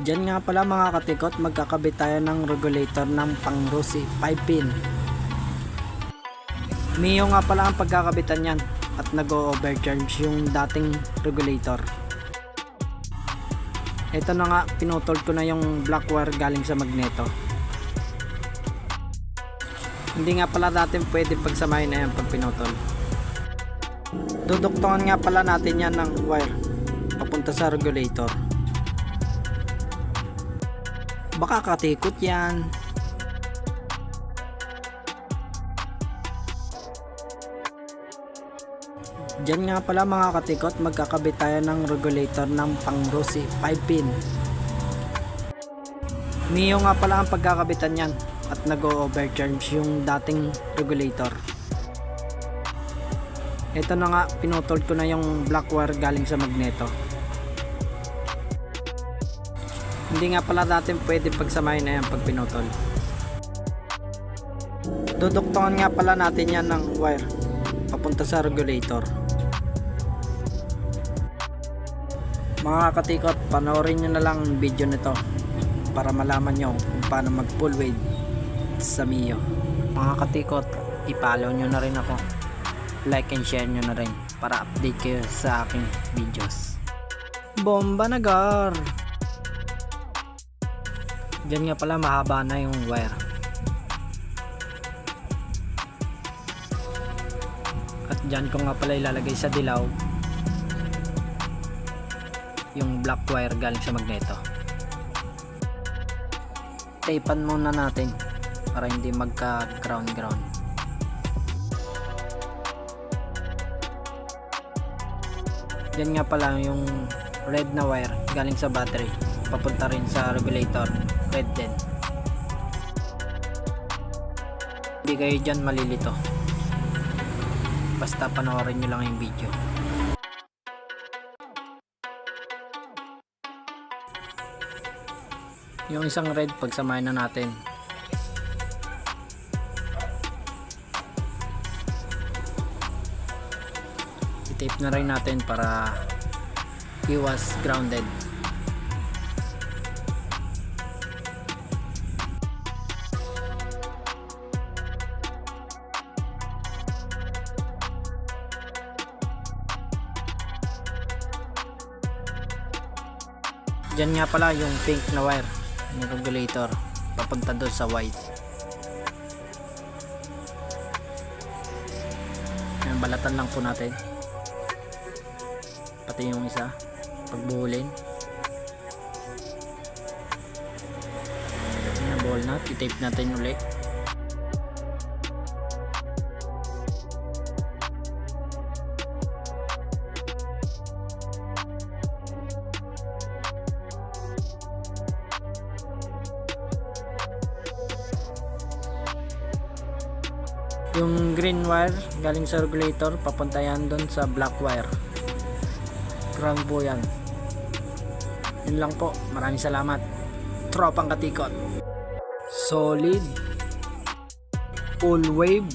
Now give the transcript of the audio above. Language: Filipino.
Diyan nga pala mga katikot, magkakabit tayo ng regulator ng pang Rossi 5 pin. Mio nga pala ang pagkakabitan yan at nag-overcharge yung dating regulator. Ito na nga, pinutol ko na yung black wire galing sa magneto. Hindi nga pala natin pwede pagsamahin na yan pag pinutol. Duduktungan nga pala natin yan ng wire papunta sa regulator. Baka katikot yan. Diyan nga pala mga katikot, magkakabit tayo ng regulator ng pang Rossi 5 pin. Mio nga pala ang pagkakabitan yan at nag-overcharge yung dating regulator. Ito na nga, pinutol ko na yung black wire galing sa magneto. Hindi nga pala natin pwede pagsamahin na yan pag pinutol. Duduktungan nga pala natin yan ng wire papunta sa regulator. Mga katikot, panoorin nyo na lang ang video nito para malaman nyo kung paano mag full wave sa Mio. Mga katikot, i-follow nyo na rin ako, like and share nyo na rin para update kayo sa aking videos. Bomba na gar! Diyan nga pala mahaba na yung wire. At dyan ko nga pala ilalagay sa dilaw yung black wire galing sa magneto. Tapean muna natin para hindi magka ground. Yan nga pala yung red na wire galing sa battery papunta rin sa regulator, red din. Hindi kayo dyan malilito, basta panoorin nyo lang yung video. Yung isang red, pagsamahin na natin. I-tape na rin natin para iwas grounded. Diyan nga pala yung pink na wire ng regulator papunta doon sa white. Ayan, balatan lang po natin pati yung isa pagbuhulin. Ayan, ball nut, i-tape natin ulit. Yung green wire galing sa regulator papunta yan doon sa black wire. Ground po yan. Yun lang po. Maraming salamat. Tropang katikot. Solid. Full wave.